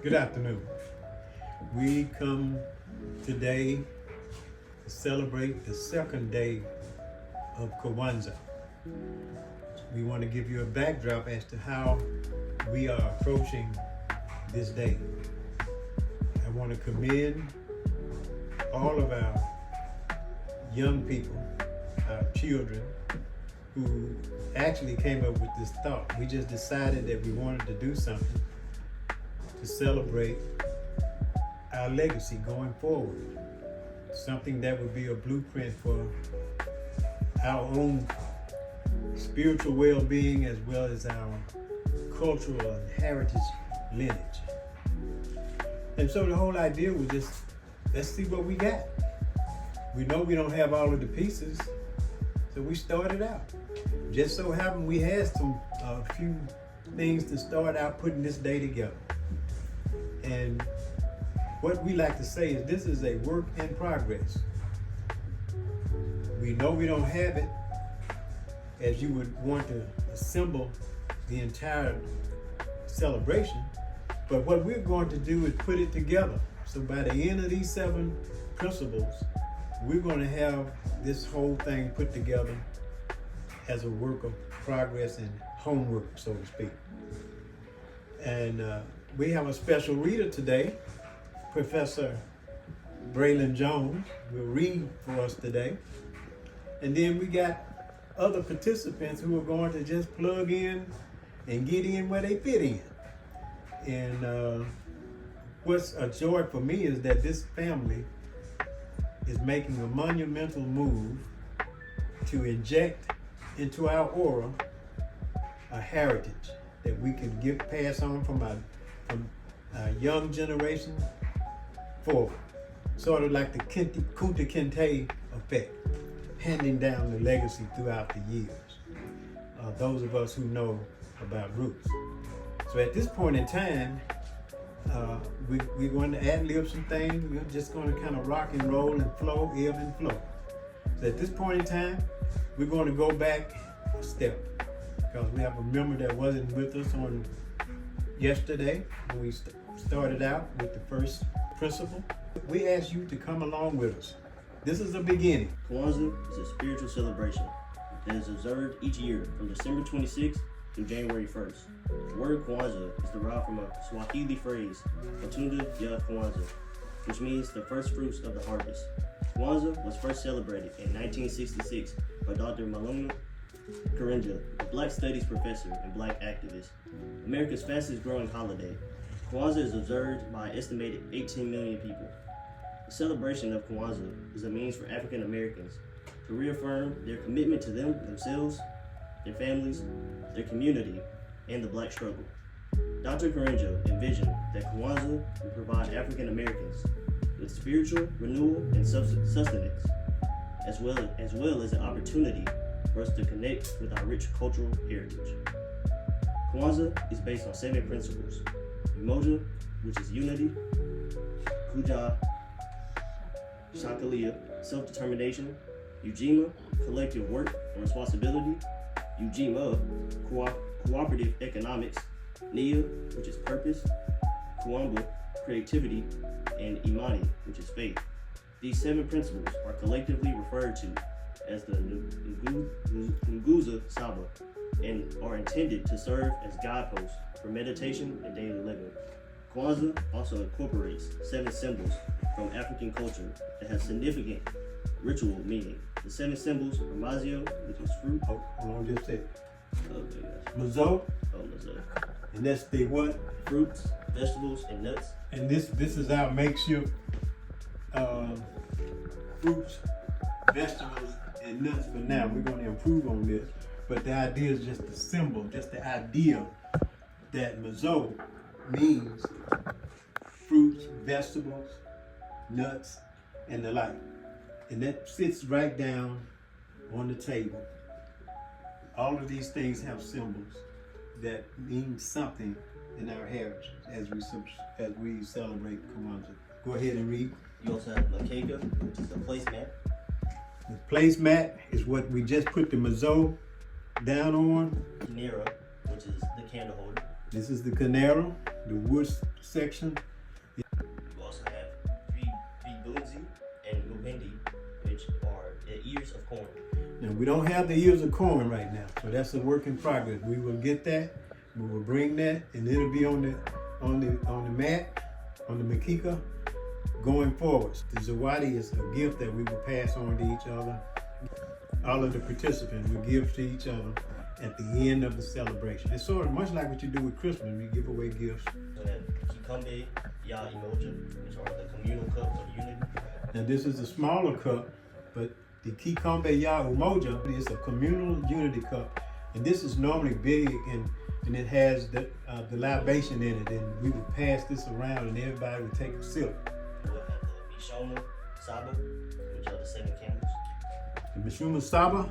Good afternoon. We come today to celebrate the second day of Kwanzaa. We want to give you a backdrop as to how we are approaching this day. I want to commend all of our young people, our children, who actually came up with this thought. We just decided that we wanted to do something to celebrate our legacy going forward. Something that would be a blueprint for our own spiritual well-being as well as our cultural and heritage lineage. And so the whole idea was just, let's see what we got. We know we don't have all of the pieces, so we started out. Just so happened we had a few things to start out putting this day together. And what we like to say is this is a work in progress. We know we don't have it as you would want to assemble the entire celebration, but what we're going to do is put it together. So by the end of these 7 principles, we're going to have this whole thing put together as a work of progress and homework, so to speak. And we have a special reader today. Professor Braylon Jones will read for us today. And then we got other participants who are going to just plug in and get in where they fit in. And what's a joy for me is that this family is making a monumental move to inject into our aura a heritage that we can pass on from our young generation forward. Sort of like the Kunta Kinte effect, handing down the legacy throughout the years. Those of us who know about roots. So at this point in time, we're going to ad-lib some things. We're just going to kind of rock and roll and flow, ebb and flow. So at this point in time, we're going to go back a step because we have a member that wasn't with us on yesterday when we started out with the first principle. We ask you to come along with us. This is a beginning. Kwanzaa is a spiritual celebration that is observed each year from December 26th through January 1st. The word Kwanzaa is derived from a Swahili phrase, Matunda ya Kwanzaa, which means the first fruits of the harvest. Kwanzaa was first celebrated in 1966 by Dr. Malonga Karenja, a Black Studies professor and Black activist. America's fastest growing holiday, Kwanzaa is observed by an estimated 18 million people. The celebration of Kwanzaa is a means for African Americans to reaffirm their commitment to themselves, their families, their community, and the Black struggle. Dr. Karenja envisioned that Kwanzaa would provide African Americans with spiritual renewal and sustenance, as well as an opportunity for us to connect with our rich cultural heritage. Kwanzaa is based on 7 principles: Umoja, which is unity; Kujichagulia, self-determination; Ujima, collective work and responsibility; Ujima, cooperative economics; Nia, which is purpose; Kuamba, creativity; and Imani, which is faith. These 7 principles are collectively referred to as the Nguzo Saba and are intended to serve as guideposts for meditation and daily living. Kwanzaa also incorporates 7 symbols from African culture that have significant ritual meaning. The 7 symbols are Mazio, which is fruit. Hold on just a second. Okay, Mazo, Mazo. and that's the what? Fruits, vegetables, and nuts. And this is our makeshift fruits, vegetables, and nuts for now. We're going to improve on this. But the idea is just the symbol, just the idea that Mazo means fruits, vegetables, nuts, and the like. And that sits right down on the table. All of these things have symbols that mean something in our heritage as we celebrate Kwanzaa. Go ahead and read. You also have Makeka, which is the placemat. The placemat is what we just put the mazo down on. Kinera, which is the candle holder. This is the canary, the wood section. We also have Vibunzi and Mubendi, which are the ears of corn. Now we don't have the ears of corn right now, so that's a work in progress. We will get that, we will bring that, and it'll be on the mat, on the makika, going forward. The zawadi is a gift that we will pass on to each other. All of the participants will give to each other at the end of the celebration. It's sort of much like what you do with Christmas. We give away gifts. We have Kikombe Ya Emoja, which are the communal cup of unity. Now this is a smaller cup, but the Kikombe Ya Umoja is a communal unity cup, and this is normally big and it has the libation in it, and we would pass this around and everybody would take a sip. We'll have the Mishona Saba, which are the 7 candles. The Mishuma Saba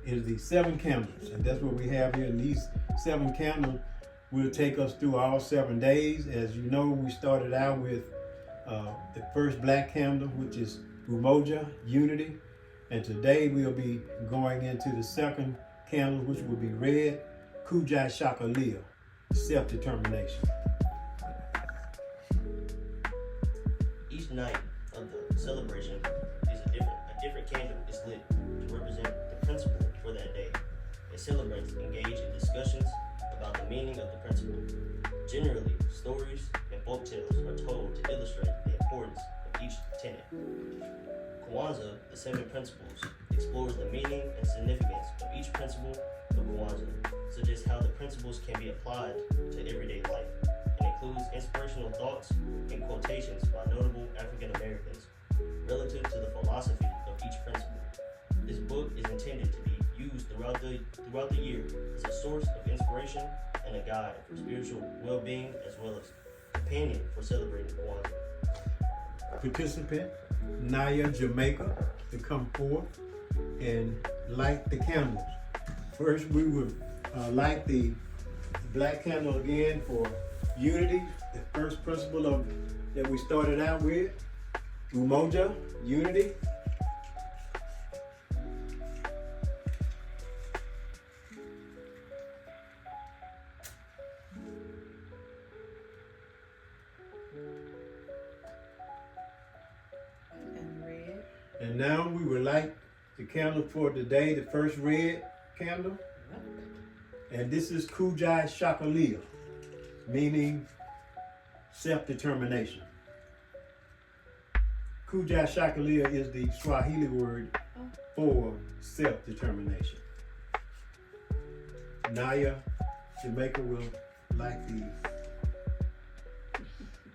is the 7 candles, and that's what we have here. And these 7 candles will take us through all 7 days. As you know, we started out with the first black candle, which is Umoja, unity. And today we'll be going into the second candle, which will be red, Kujichagulia, self-determination. Each night of the celebration is a different candle is lit to represent the principle for that day. And celebrants engage in discussions about the meaning of the principle. Generally, stories and folk tales are told to illustrate the importance of each tenet. Kwanzaa, the 7 principles, explores the meaning and significance of each principle of Kwanzaa, such as how the principles can be applied to everyday life, and includes inspirational thoughts and quotations by notable African Americans relative to the philosophy of each principle. This book is intended to be used throughout the year as a source of inspiration and a guide for spiritual well-being, as well as companion for celebrating Kwanzaa. Participant Naya Jamaica to come forth and light the candles. First, we would light the black candle again for unity, the first principle that we started out with, Umoja, unity. And now we will light the candle for today, the first red candle. And this is Kujichagulia, meaning self-determination. Kujichagulia is the Swahili word for self-determination. Naya Jamaica will light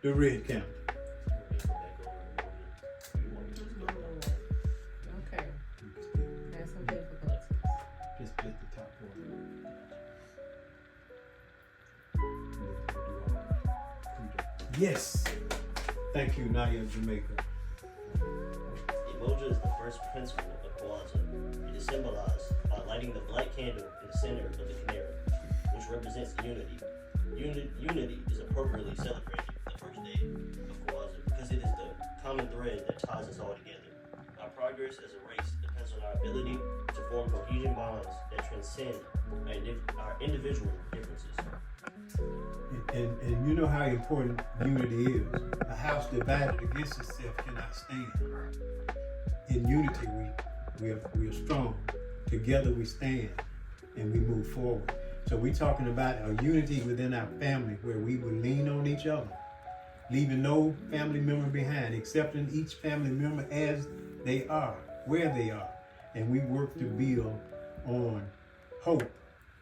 the red candle. Just the top one. Yes. Thank you, Naya Jamaica. Emoja is the first principle of Kwanzaa. It is symbolized by lighting the black candle in the center of the canary, which represents unity. Unity is appropriately celebrated the first day of Kwanzaa because it is the common thread that ties us all together. Our progress as a race depends on our ability to form cohesion bonds that transcend our individual differences. And you know how important unity is. A house divided against itself cannot stand. In unity, we are strong. Together we stand and we move forward. So we're talking about a unity within our family where we will lean on each other, leaving no family member behind, accepting each family member as they are, where they are. And we work to build on hope,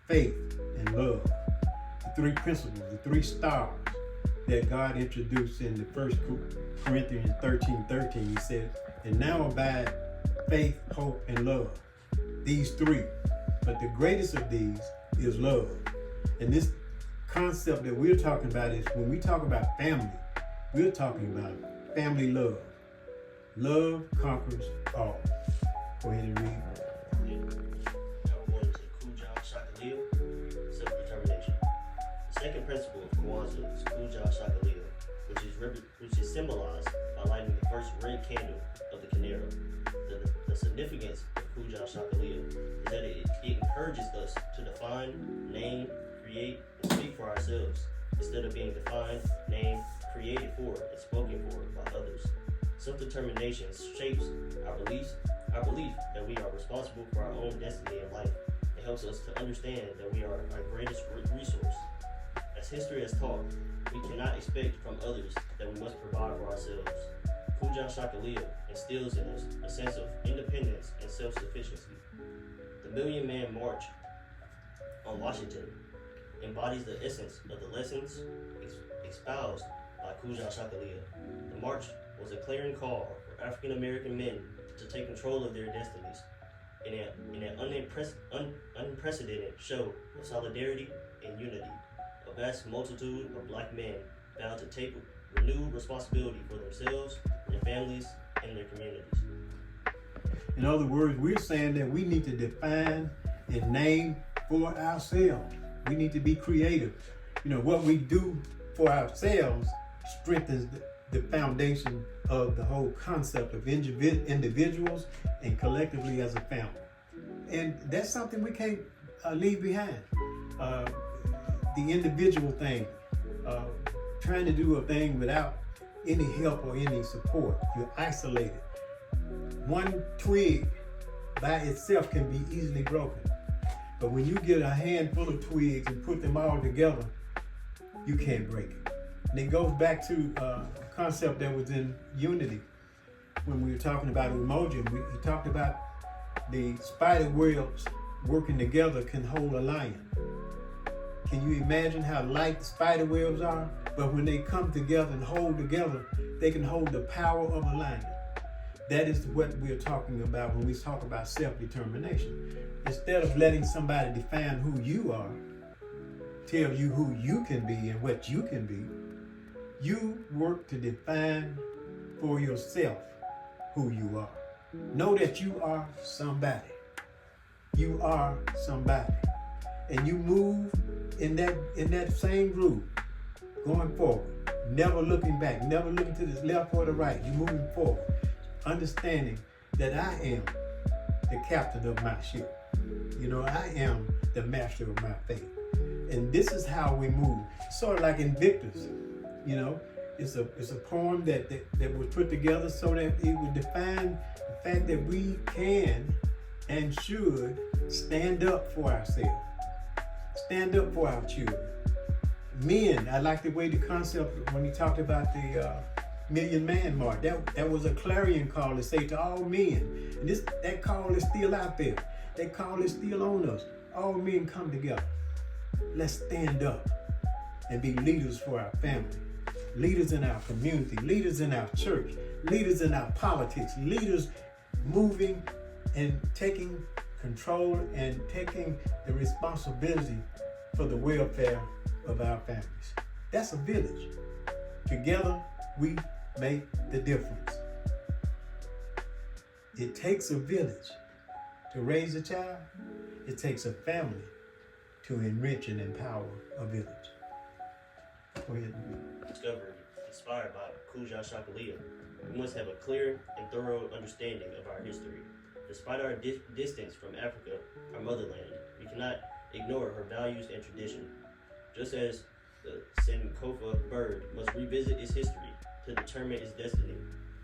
faith, and love. The 3 principles, the 3 stars that God introduced in the 1 Corinthians 13:13. He said, and now abide faith, hope, and love. These 3. But the greatest of these is love. And this concept that we're talking about is when we talk about family, we're talking about family love. Love conquers all. Go ahead and read. Self-determination. The second principle of Kwanzaa is Kujichagulia, which is symbolized by lighting the first red candle of the canary. The significance of Kujichagulia is that it encourages us to define, name, create, and speak for ourselves, instead of being defined, named, created for, and spoken for by others. Self-determination shapes our belief that we are responsible for our own destiny in life. It helps us to understand that we are our greatest resource. As history has taught, we cannot expect from others that we must provide for ourselves. Kujichagulia instills in us a sense of independence and self-sufficiency. The Million Man March on Washington embodies the essence of the lessons espoused by Kujichagulia. The march was a clarion call for African American men to take control of their destinies in an unprecedented show of solidarity and unity. A vast multitude of black men vowed to take renewed responsibility for themselves, their families, and their communities. In other words, we're saying that we need to define and name for ourselves. We need to be creative. What we do for ourselves strengthens the foundation of the whole concept of individuals and collectively as a family. And that's something we can't leave behind. The individual thing, trying to do a thing without any help or any support. You're isolated. One twig by itself can be easily broken. But when you get a handful of twigs and put them all together, you can't break it. And it goes back to a concept that was in Unity when we were talking about emoji. We talked about the spider webs working together can hold a lion. Can you imagine how light the spider webs are? But when they come together and hold together, they can hold the power of a lion. That is what we're talking about when we talk about self-determination. Instead of letting somebody define who you are, tell you who you can be and what you can be, you work to define for yourself who you are. Know that you are somebody. You are somebody. And you move in that same groove, going forward, never looking back, never looking to the left or the right. You're moving forward, understanding that I am the captain of my ship. I am the master of my fate. And this is how we move. Sort of like Invictus, it's a poem that was put together so that it would define the fact that we can and should stand up for ourselves. Stand up for our children. Men, I like the way the concept, when he talked about the Million Man March, that was a clarion call to say to all men. And that call is still out there. That call is still on us. All men come together. Let's stand up and be leaders for our family, leaders in our community, leaders in our church, leaders in our politics, leaders moving and taking control and taking the responsibility for the welfare of our families. That's a village. Together, we make the difference. It takes a village to raise a child. It takes a family to enrich and empower a village. Go ahead. Discovery, inspired by Kujichagulia, we must have a clear and thorough understanding of our history. Despite our distance from Africa, our motherland, we cannot ignore her values and tradition. Just as the Sankofa bird must revisit its history to determine its destiny,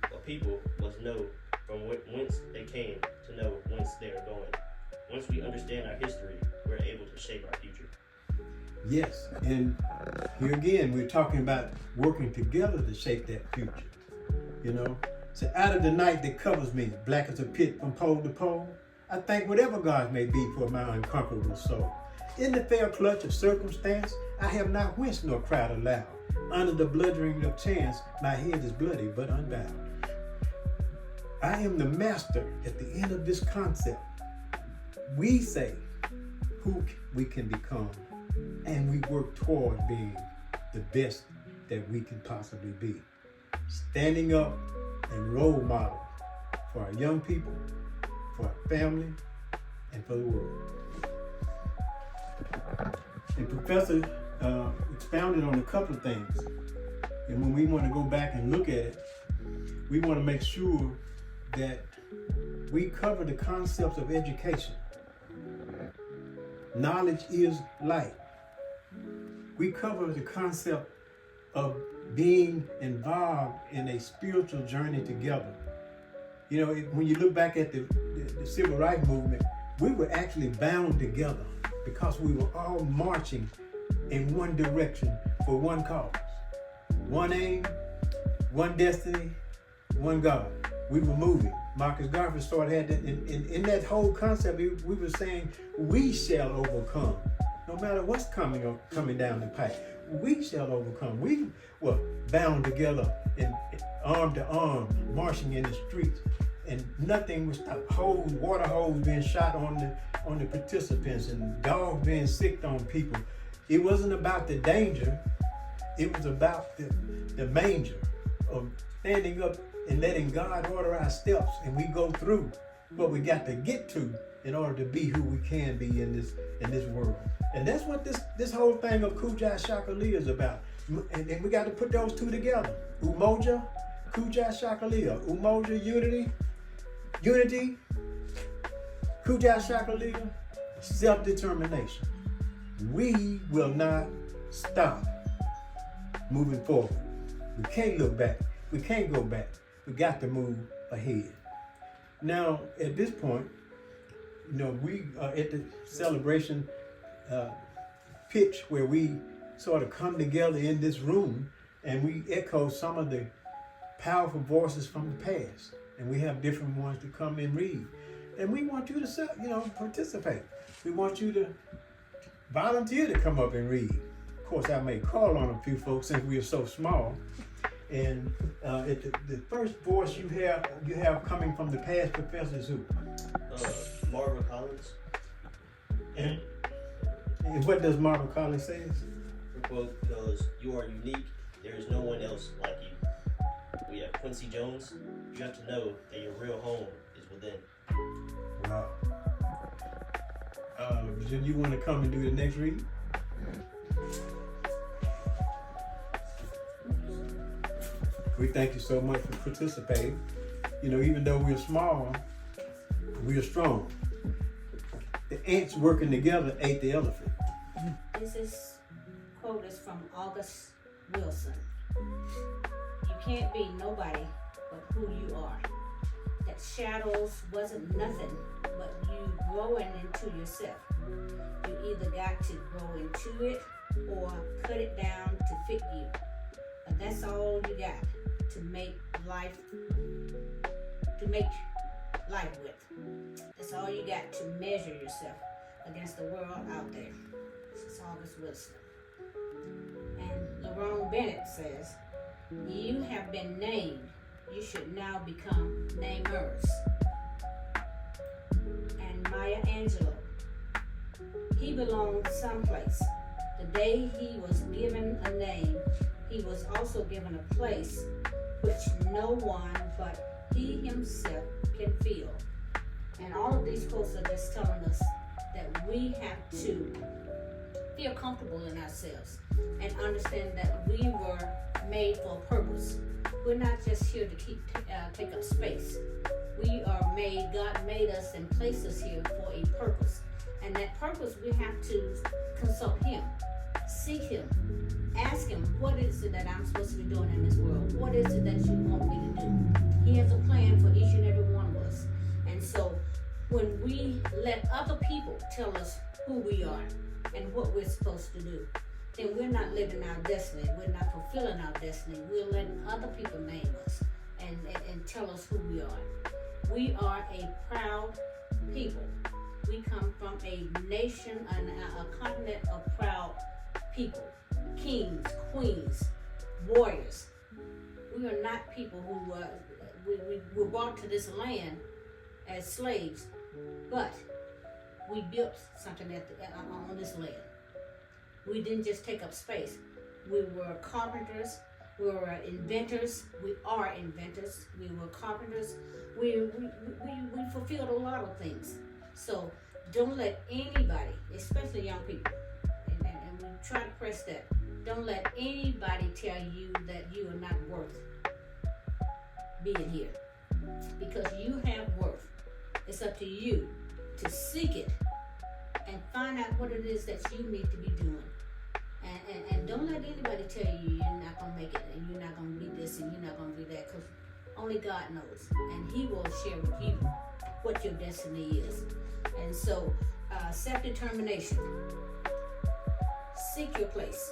a people must know from whence they came to know whence they are going. Once we understand our history, we're able to shape our future. Yes, and here again, we're talking about working together to shape that future. So out of the night that covers me, black as a pit from pole to pole, I thank whatever God may be for my unconquerable soul. In the fair clutch of circumstance, I have not winced nor cried aloud. Under the bludgeoning of chance, my head is bloody but unbowed. I am the master at the end of this concept. We say who we can become, and we work toward being the best that we can possibly be. Standing up and role model for our young people, for our family, and for the world. And Professor expounded on a couple of things. And when we want to go back and look at it, we want to make sure that we cover the concepts of education. knowledge is light. We cover the concept of being involved in a spiritual journey together. You know, when you look back at the civil rights movement, we were actually bound together because we were all marching in one direction for one cause, one aim, one destiny, one God. We were moving. Marcus Garvey started had that in that whole concept. We were saying we shall overcome, no matter what's coming down the pipe. We shall overcome. We were bound together and arm to arm, marching in the streets, and nothing was stopped. Water hose being shot on the participants, and dogs being sicked on people. It wasn't about the danger. It was about the manger of standing up and letting God order our steps, and we go through what we got to get to in order to be who we can be in this world. And that's what this whole thing of Kujichagulia is about. And we got to put those two together. Umoja, Kujichagulia. Umoja, unity, Kujichagulia, self-determination. We will not stop moving forward. We can't look back. We can't go back. We got to move ahead. Now, at this point, you know, we are at the celebration pitch where we sort of come together in this room and we echo some of the powerful voices from the past. And we have different ones to come and read. And we want you to, participate. We want you to volunteer to come up and read. Of course, I may call on a few folks since we are so small. And the first voice you have coming from the past professors who? Marvin Collins. And what does Marvin Collins say? The quote goes, "You are unique. There is no one else like you." We have Quincy Jones. You have to know that your real home is within. Wow. Do you want to come and do the next reading? We thank you so much for participating. You know, even though we're small, we are strong. The ants working together ate the elephant. This quote is from August Wilson. You can't be nobody but who you are. That shadows wasn't nothing but you growing into yourself. You either got to grow into it or cut it down to fit you. But that's all you got to make life with. That's all you got to measure yourself against the world out there. This is August Wilson. And Lerone Bennett says, "You have been named. You should now become namers." And Maya Angelou, he belonged someplace. The day he was given a name, he was also given a place which no one but he himself can feel. And all of these quotes are just telling us that we have to feel comfortable in ourselves and understand that we were made for a purpose. We're not just here to take up space. We are made, God made us and placed us here for a purpose. And that purpose, we have to consult Him, seek Him, ask Him, what is it that I'm supposed to be doing in this world? What is it that you want me to do? He has a plan for each and every one of us. And so when we let other people tell us who we are and what we're supposed to do, then we're not living our destiny. We're not fulfilling our destiny. We're letting other people name us and tell us who we are. We are a proud people. We come from a nation and a continent of proud people. Kings, queens, warriors. We are not people who we were brought to this land as slaves, but we built something on this land. We didn't just take up space. We were carpenters. We were inventors. We are inventors. We were carpenters. We fulfilled a lot of things. So don't let anybody, especially young people, and we try to press that, don't let anybody tell you that you are not worth being here. Because you have worth. It's up to you to seek it and find out what it is that you need to be doing. And don't let anybody tell you you're not going to make it and you're not going to be this and you're not going to be that, because only God knows. And He will share with you what your destiny is. And so, self-determination. Seek your place.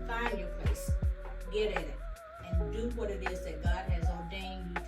Find your place. Get at it. And do what it is that God has ordained you